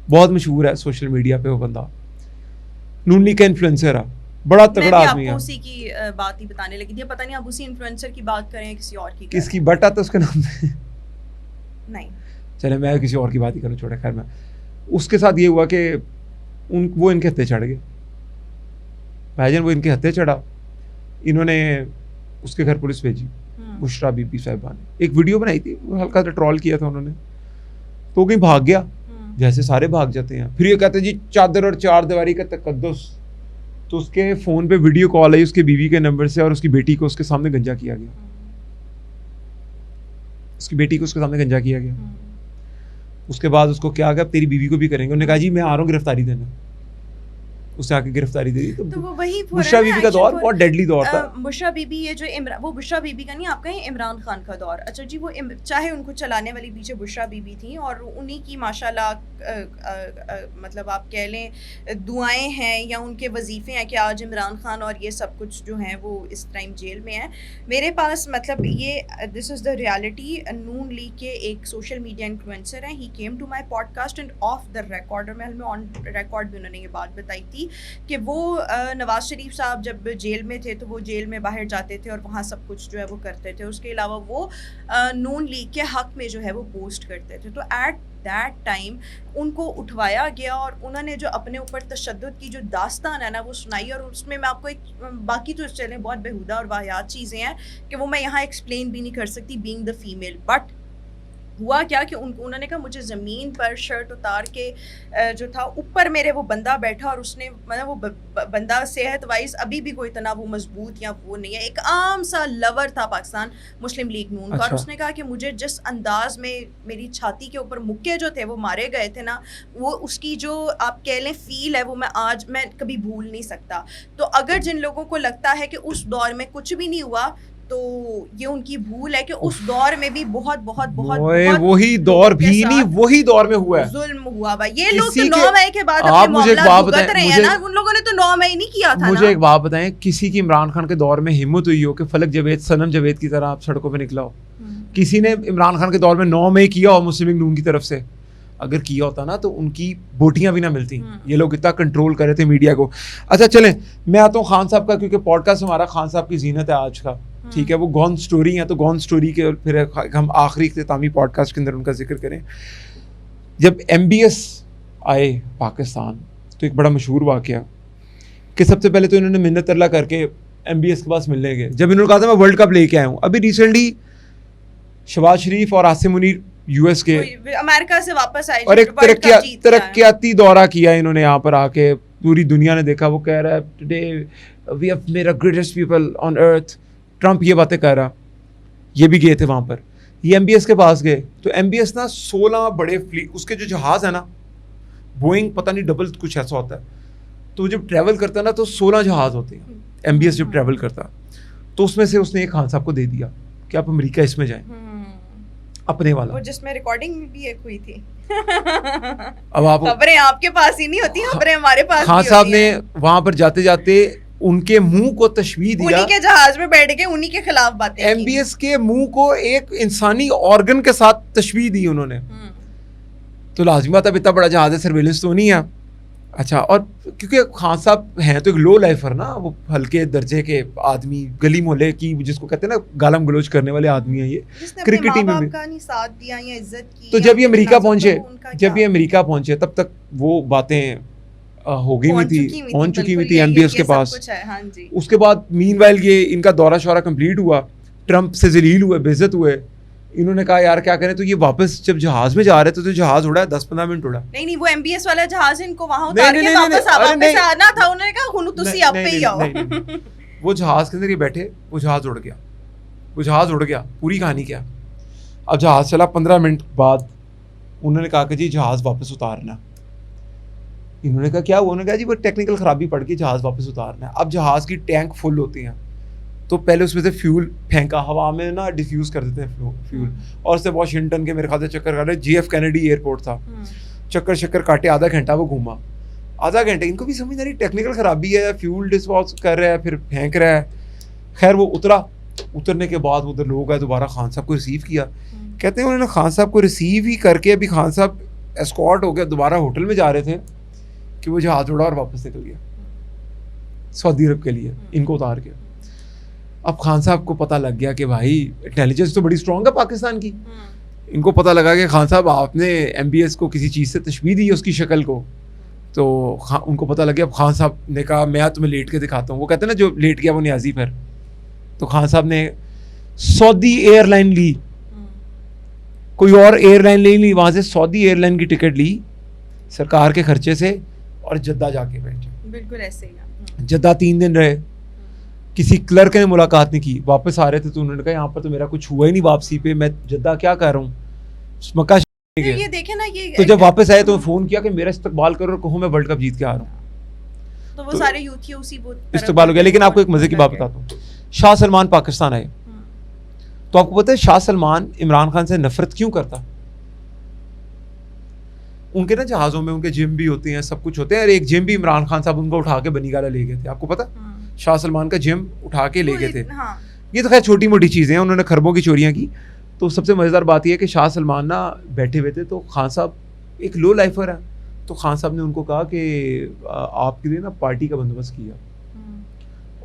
बहुत मशहूर है सोशल मीडिया पे। वो बंदा नून लीग का इन्फ्लुएंसर है, बड़ा तगड़ा आदमी है। उसी की बात ही बताने लगी थी, पता नहीं आप उसी इन्फ्लुएंसर की बात करें या किसी और की। किसकी बट आता उसके नाम पे नहीं चले मैं किसी और की बात ही करूँ, छोड़े। खैर मैं उसके साथ ये हुआ कि वो इनके हत्थे चढ़ गए भाईजान, वो इनके हत्थे चढ़ा, इन्होंने उसके घर पुलिस भेजी। बुशरा बीबी साहिबा ने एक वीडियो बनाई थी, हल्का सा ट्रोल किया था उन्होंने, तो कहीं भाग गया जैसे सारे भाग जाते हैं। फिर ये कहते हैं जी चादर और चार दीवारी का तकद्दुस। तो उसके फ़ोन पे वीडियो कॉल आई उसके बीवी के नंबर से और उसकी बेटी को उसके सामने गंजा किया गया, उसकी बेटी को उसके सामने गंजा किया गया। उसके बाद उसको क्या कहा, तेरी बीवी को भी करेंगे। उन्होंने कहा जी मैं आ रहा हूँ गिरफ्तारी देने, उससे आके गिरफ्तारी दे दी। तो वो वही बुशरा बीबी का दौर बहुत डेडली दौर था। बुशरा बीबी ये जो वो बुशरा बीबी का नहीं, आपका ये इमरान खान का दौर। अच्छा जी, वो चाहे उनको चलाने वाली पीछे बुशरा बीबी थी और उन्हीं की माशाल्लाह मतलब आप कह लें दुआएं हैं या उनके वजीफे हैं कि आज इमरान खान और ये सब कुछ जो हैं वो इस टाइम जेल में है। मेरे पास मतलब ये this is the reality. Noon league के एक सोशल मीडिया इन्फ्लुएंसर हैं, he came to my podcast and off the record, और मैं ऑन रिकॉर्ड भी उन्होंने ये बात बताई थी कि वो नवाज शरीफ साहब जब जेल में थे तो वो जेल में बाहर जाते थे और वहाँ सब कुछ जो है वो करते थे। उसके अलावा वो नून लीग के हक में जो है वो पोस्ट करते थे। तो एट दैट टाइम उनको उठवाया गया और उन्होंने जो अपने ऊपर तशद्दुद की जो दास्तान है ना वो सुनाई। और उसमें मैं आपको एक बाकी तो चलें बहुत बेहुदा और वाहियात चीज़ें हैं कि वो मैं यहाँ एक्सप्लेन भी नहीं कर सकती बीइंग द फीमेल। बट हुआ क्या कि उन्होंने कहा मुझे ज़मीन पर शर्ट उतार के जो था ऊपर मेरे वो बंदा बैठा और उसने मतलब वो बंदा सेहत वाइज अभी भी कोई इतना वो मजबूत या वो नहीं है, एक आम सा लवर था पाकिस्तान मुस्लिम लीग नून का। और उसने कहा कि मुझे जिस अंदाज में मेरी छाती के ऊपर मुक्के जो थे वो मारे गए थे ना, वो उसकी जो आप कह लें फील है वो मैं कभी भूल नहीं सकता। तो अगर जिन लोगों को लगता है कि उस दौर में कुछ भी नहीं हुआ तो ये उनकी भूल है कि उस दौर में भी बहुत बहुत बहुत वही दौर भी नहीं, वही दौर में हुआ है, जुल्म हुआ भाई। ये लोग तो 9 मई के बाद अपने मामला भुगत रहे हैं ना, उन लोगों ने तो 9 मई नहीं किया था। मुझे एक बात बताएं, किसी की इमरान खान के दौर में हिम्मत हुई हो कि फलक जावेद सनम जावेद की तरह आप सड़कों पे निकला हो? किसी ने इमरान खान के दौर में 9 मई किया हो मुस्लिम लीग नून की तरफ से? अगर किया होता ना तो उनकी बोटियां भी ना मिलती। ये लोग इतना कंट्रोल कर रहे थे मीडिया को। अच्छा चलें, मैं आता हूँ खान साहब का, क्योंकि पॉडकास्ट हमारा खान साहब की जीनत है आज का, ठीक है। वो गॉन स्टोरी है, तो गॉन स्टोरी के फिर हम आखिरी इख्तितामी पॉडकास्ट के अंदर उनका जिक्र करें। जब MBS आए पाकिस्तान तो एक बड़ा मशहूर वाक़या कि सबसे पहले तो इन्होंने मिन्नत अल्लाह करके MBS के पास मिलने गए। जब इन्होंने कहा था मैं वर्ल्ड कप लेके आया हूँ, अभी रिसेंटली शहबाज शरीफ और आसिम मुनीर US के अमेरिका से वापस आए और एक तरक्याती दौरा किया इन्होंने यहाँ पर आके, पूरी दुनिया ने देखा। वो कह रहा है today we have made a greatest people on earth, Trump ये बातें कह रहा। ये भी गए थे वहाँ पर, ये MBS के पास गए तो MBS ना 16 बड़े फ्लीट, उसके जो जहाज़ है ना बोइंग पता नहीं डबल कुछ ऐसा होता है, तो जब ट्रैवल करता है ना तो 16 जहाज़ होते हैं MBS जब ट्रैवल करता। तो उसमें से उसने एक खान साहब को दे दिया कि आप अमेरिका इसमें जाएं, अपने वाला, वो जिसमें रिकॉर्डिंग भी एक हुई थी। अब आप खबरें आपके पास ही नहीं होती, खबरें हमारे पास। खान साहब ने वहां पर जाते जाते उनके मुंह को तशबीह दिया, उन्हीं के जहाज में बैठ के उन्हीं के खिलाफ बातें की। MBS के मुंह को एक इंसानी ऑर्गन के साथ तशबीह दी उन्होंने। तो लाजमी बात है, इतना बड़ा जहाज है, सर्वेलेंस तो नहीं है। अच्छा, और क्योंकि खान साहब हैं तो एक लो लाइफर ना, वो हल्के दर्जे के आदमी, गली मोहल्ले की जिसको कहते हैं ना गालम गलोच करने वाले आदमी हैं। ये क्रिकेट टीम में साथ दिया या इज्जत की। तो जब ये अमेरिका पहुंचे तब तक वो बातें हो गई हुई थी, पहुंच चुकी हुई थी MBS के पास। उसके बाद मीनवाइल ये इनका दौरा शौरा कंप्लीट हुआ, ट्रम्प से जलील हुए, बेइज्जत हुए। इन्होंने कहा यार क्या करें, तो ये वापस जब जहाज में जा रहे थे तो जहाज उड़ा 10-15 मिनट उड़ा। नहीं वो MBS वाला जहाज इनको वहां उतार के वापस आना था। उन्होंने कहा हुन तुसी आप पे ही आओ। वो जहाज के अंदर ही बैठे, वो जहाज उड़ गया। पूरी कहानी क्या, अब जहाज चला 15 मिनट बाद उन्होंने कहा कि जी जहाज वापस उतारना। इन्होंने कहा क्या? उन्होंने कहा जी वो टेक्निकल खराबी पड़ गई, जहाज वापस उतारना है। अब जहाज की टैंक फुल होती हैं तो पहले उसमें से फ्यूल फेंका, हवा में ना डिफ्यूज़ कर देते हैं फ्यूल, और उससे वॉशिंगटन के मेरे ख्याल से चक्कर काटे, JF कैनेडी एयरपोर्ट था, चक्कर काटे, आधा घंटा वो घूमा। आधा घंटे इनको भी समझ नहीं, टेक्निकल खराबी है, फ्यूल डिस्पोज कर रहा है, फिर फेंक रहा है। खैर वो उतरने के बाद उधर लोग आए, दोबारा खान साहब को रिसीव किया। कहते हैं उन्होंने खान साहब को रिसीव ही करके अभी खान साहब एस्कॉर्ट हो गया, दोबारा होटल में जा रहे थे कि वो जहाज उड़ा और वापस निकल गया। सऊदी अरब के लिए इनको उतार के। अब खान साहब को पता लग गया कि भाई इंटेलिजेंस तो बड़ी स्ट्रॉन्ग है पाकिस्तान की, इनको पता लगा कि खान साहब आपने MBS को किसी चीज़ से तशबीह दी है उसकी शक्ल को, तो उनको पता लग गया। अब खान साहब ने कहा मैं तुम्हें लेट के दिखाता हूँ, वो कहते हैं ना जो लेट गया वो न्याजी फिर। तो खान साहब ने सऊदी एयरलाइन ली, कोई और एयरलाइन नहीं ली, वहाँ से सऊदी एयरलाइन की टिकट ली सरकार के खर्चे से और जद्दा जाके बैठे। बिल्कुल ऐसे ही। जद्दा 3 दिन रहे, किसी क्लर्क ने मुलाकात नहीं की, वापस आ रहे थे तो उन्होंने कहा यहाँ पर तो मेरा कुछ हुआ ही नहीं वापसी पे, मैं जद्दा क्या कर रहा हूँ, मक्का ये देखे ना ये। तो जब वापस आए तो फ़ोन किया कि मेरा इस्तकबाल करो और कहो मैं वर्ल्ड कप जीत के आ रहा हूँ, तो वो सारे यूथ ही उसी इस्तकबाल हो गया। लेकिन आपको एक मजे की बात बताता हूँ, शाह सलमान पाकिस्तान आए तो आपको पता है शाह सलमान इमरान खान से नफरत क्यों करता? उनके ना जहाज़ों में उनके जिम भी होते हैं, सब कुछ होते हैं, और एक जिम भी इमरान खान साहब उनको उठा के बनीगाला ले गए थे, आपको पता? शाह सलमान का जिम उठा के ले गए थे। ये तो खैर छोटी मोटी चीज़ें हैं, उन्होंने खरबों की चोरियाँ की। तो सबसे मज़ेदार बात यह है कि शाह सलमान ना बैठे हुए थे, तो खान साहब एक लो लाइफर है, तो खान साहब ने उनको कहा कि आपके लिए ना पार्टी का बंदोबस्त किया,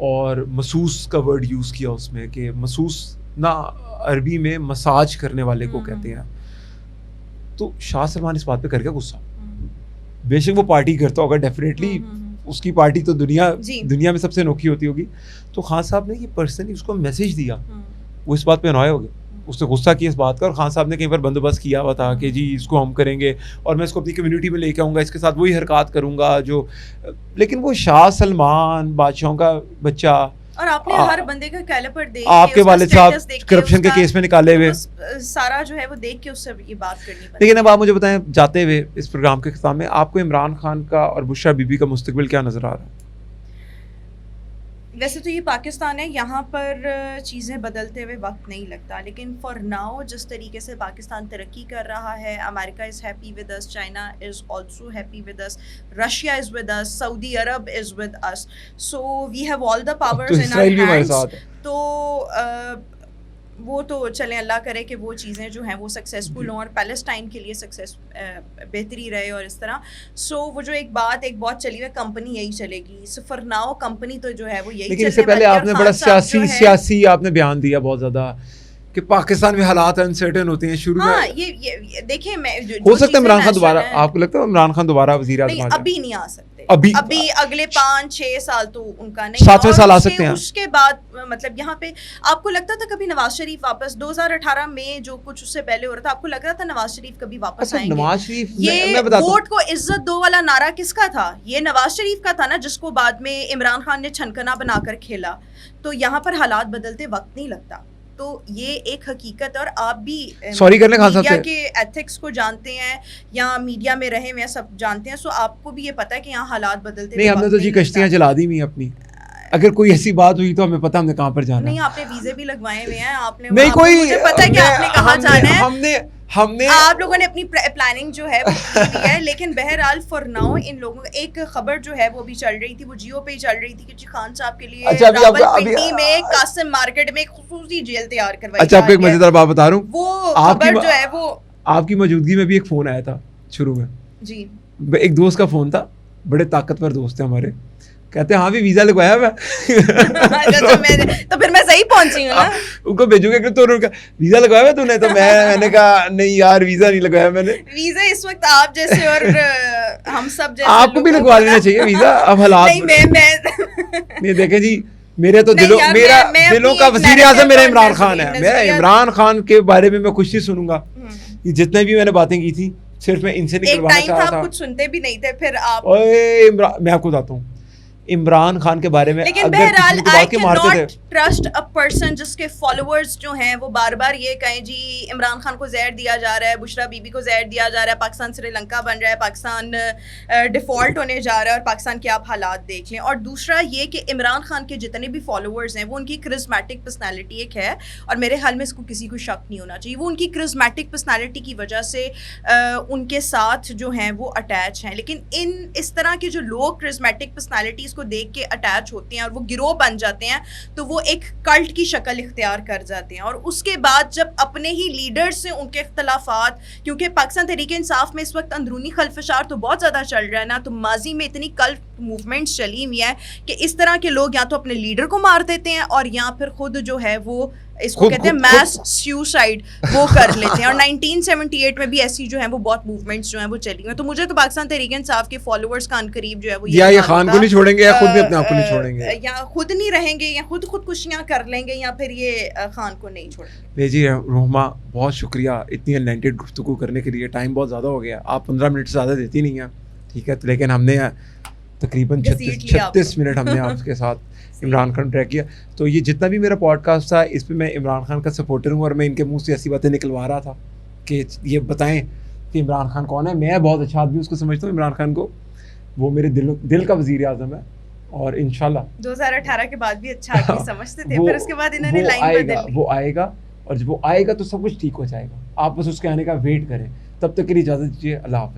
और मसूस का वर्ड यूज़ किया उसमें, कि मसूस ना अरबी में मसाज करने वाले को कहते हैं। तो शाह सलमान इस बात पे करके गुस्सा, बेशक वो पार्टी करता होगा डेफिनेटली, उसकी पार्टी तो दुनिया में सबसे अनोखी होती होगी। तो खान साहब ने ये पर्सनली उसको मैसेज दिया, वो इस बात पे अनॉय हो गए, उससे गुस्सा किया इस बात का, और खान साहब ने कहीं पर बंदोबस्त किया हुआ था कि जी इसको हम करेंगे और मैं इसको अपनी कम्युनिटी में लेके आऊँगा, इसके साथ वही हरकत करूँगा जो। लेकिन वो शाह सलमान बादशाहों का बच्चा, और आपने हर बंदे का कैलिपर देख के, आपके वालिद साहब करप्शन के केस में निकाले हुए, सारा जो है वो देख के उससे ये बात करनी पड़ती। लेकिन अब आप मुझे बताएं, जाते हुए इस प्रोग्राम के खिताब में आपको इमरान खान का और बुशरा बीबी का मुस्तकबिल क्या नजर आ रहा है? वैसे तो ये पाकिस्तान है, यहाँ पर चीज़ें बदलते हुए वक्त नहीं लगता, लेकिन फॉर नाउ जिस तरीके से पाकिस्तान तरक्की कर रहा है, America is happy with us, China is also happy with us, Russia is with us, Saudi Arab is with us, so we have all the powers in our hands. तो वो तो चलें, अल्लाह करे कि वो चीज़ें जो हैं वो सक्सेसफुल हों और पैलेस्टाइन के लिए सक्सेस बेहतरी रहे और इस तरह। सो वो जो एक बहुत चली हुई कंपनी यही चलेगी, सो फॉर नाउ कंपनी तो जो है वो यही। लेकिन इससे पहले आपने बड़ा सियासी आपने बयान दिया बहुत ज़्यादा कि पाकिस्तान में हालात अनसर्टेन होते हैं शुरू में। ये देखिए, मैं हो सकता है इमरान खान दोबारा, आपको लगता है इमरान खान दोबारा वज़ीर आज़म? अभी नहीं आ सकते, अभी अगले 5-6 साल तो उनका नहीं, 7वें साल आ सकते हैं। उसके बाद मतलब यहाँ पे आपको लगता था कभी नवाज शरीफ वापस 2018 में जो कुछ उससे पहले हो रहा था, आपको लग रहा था नवाज शरीफ कभी वापस आएंगे? नवाज शरीफ, ये वोट को इज्जत दो वाला नारा किसका था? ये नवाज शरीफ का था ना, जिसको बाद में इमरान खान ने छनकना बनाकर खेला। तो यहाँ पर हालात बदलते वक्त नहीं लगता, तो ये एक हकीकत। और आप भी सॉरी करने खान साहब मीडिया के एथिक्स को जानते हैं या मीडिया में रहे हुए सब जानते हैं, सो आपको भी ये पता है कि यहाँ हालात बदलते नहीं। हमने तो जी कश्तियाँ चला दी हुई अपनी, अगर कोई ऐसी बात हुई तो हमें पता हमने कहाँ पर जाना। नहीं, आपने वीजे भी लगवाए हुए हैं, आपने नहीं कोई, मुझे पता है कि आपने कहाँ जाना है, हमने आप लोगों ने अपनी प्लानिंग जो है वो की है। लेकिन बहरहाल फॉर नाउ इन लोगों एक खबर जो है वो भी चल रही थी, वो जियो पे ही चल रही थी कि जी खान साहब के लिए रावलपिंडी में कासिम मार्केट में एक खुसूसी जेल तैयार करवाई। अच्छा, आपको एक मजेदार बात बता रहा हूँ, वो खबर जो है वो आपकी मौजूदगी में भी एक फोन आया था शुरू में जी, एक दोस्त का फोन था, बड़े ताकतवर दोस्त है हमारे, कहते हैं हाँ भी वीजा लगवाया हुआ तो फिर मैं सही पहुंची हूँ ना, उनको भेजूंगा कि तो उनका वीजा लगवाया हुआ तूने? तो मैंने कहा नहीं यार वीजा नहीं लगाया मैंने। वीजा इस वक्त आप जैसे और हम सब जैसे आपको भी लगवा लेना चाहिए वीजा। अब हालात नहीं देखें जी, मेरे तो दिलों का वज़ीर आज़म मेरा इमरान खान है। मैं इमरान खान के बारे में मैं कुछ नहीं सुनूंगा, ये जितने भी मैंने बातें की थी सिर्फ मैं इनसे निकलवाना चाह रहा था। कुछ सुनते भी नहीं थे, फिर आप मैं आपको बताता हूँ इमरान खान के बारे में। लेकिन बहरहाल I can not trust a person जिसके फॉलोअर्स जो हैं वो बार बार ये कहें जी इमरान खान को जहर दिया जा रहा है, बुशरा बीबी को जहर दिया जा रहा है, पाकिस्तान श्रीलंका बन रहा है, पाकिस्तान डिफॉल्ट होने जा रहा है, और पाकिस्तान के आप हालात देख लें। और दूसरा ये कि इमरान खान के जितने भी फॉलोअर्स हैं वो उनकी क्रिज्मेटिक पर्सनैलिटी एक है, और मेरे ख्याल में इसको किसी को शक नहीं होना चाहिए, वो उनकी क्रिज्मेटिक पर्सनैलिटी की वजह से उनके साथ जो हैं वो अटैच हैं। लेकिन इस तरह के जो लोग क्रिज्मेटिक पर्सनैलिटीज़ को देख के अटैच होते हैं और वो गिरोह बन जाते हैं, तो वो एक कल्ट की शक्ल इख्तियार कर जाते हैं। और उसके बाद जब अपने ही लीडर से उनके इख्तलाफात, क्योंकि पाकिस्तान तहरीक इंसाफ में इस वक्त अंदरूनी खलफशार तो बहुत ज़्यादा चल रहा है ना, तो माजी में इतनी मूवमेंट्स चली हुई है कि इस तरह के लोग या तो अपने लीडर को मार देते हैं और या फिर खुद जो है वो इसको कहते हैं मैस सुसाइड वो कर लेते हैं। और 1978 में भी ऐसी जो है वो बहुत मूवमेंट्स जो हैं वो चली हुई हैं। तो मुझे तो पाकिस्तान तहरीक इंसाफ के फॉलोअर्स का अनकरीब जो है वो ये खान को नहीं छोड़ेंगे या खुद भी अपने आप को नहीं छोड़ेंगे, या खुद नहीं रहेंगे या खुदकुशियां कर लेंगे या फिर ये खान को नहीं छोड़ेंगे। जी रोहमा बहुत शुक्रिया इतनी अनलिमिटेड गुफ्तगू करने के लिए। टाइम बहुत ज़्यादा हो गया, आप 15 मिनट से ज़्यादा देती नहीं हैं, ठीक है, तो लेकिन हमने तकरीबन 36 मिनट हमने आपके साथ इमरान खान ट्रैक किया। तो ये जितना भी मेरा पॉडकास्ट था इस पे मैं इमरान खान का सपोर्टर हूँ और मैं इनके मुंह से ऐसी बातें निकलवा रहा था कि ये बताएं कि इमरान खान कौन है। मैं बहुत अच्छा आदमी उसको समझता हूँ, इमरान खान को, वो मेरे दिल का वज़ीर आज़म है और इंशाल्लाह 2018 के बाद भी अच्छा आदमी समझते थे, फिर उसके बाद इन्होंने लाइन बदल ली। वो आएगा और जब वो आएगा तो सब कुछ ठीक हो जाएगा, आप बस उसके आने का वेट करें। तब तक के लिए इजाज़त दीजिए, अल्लाह हाफ़िज़।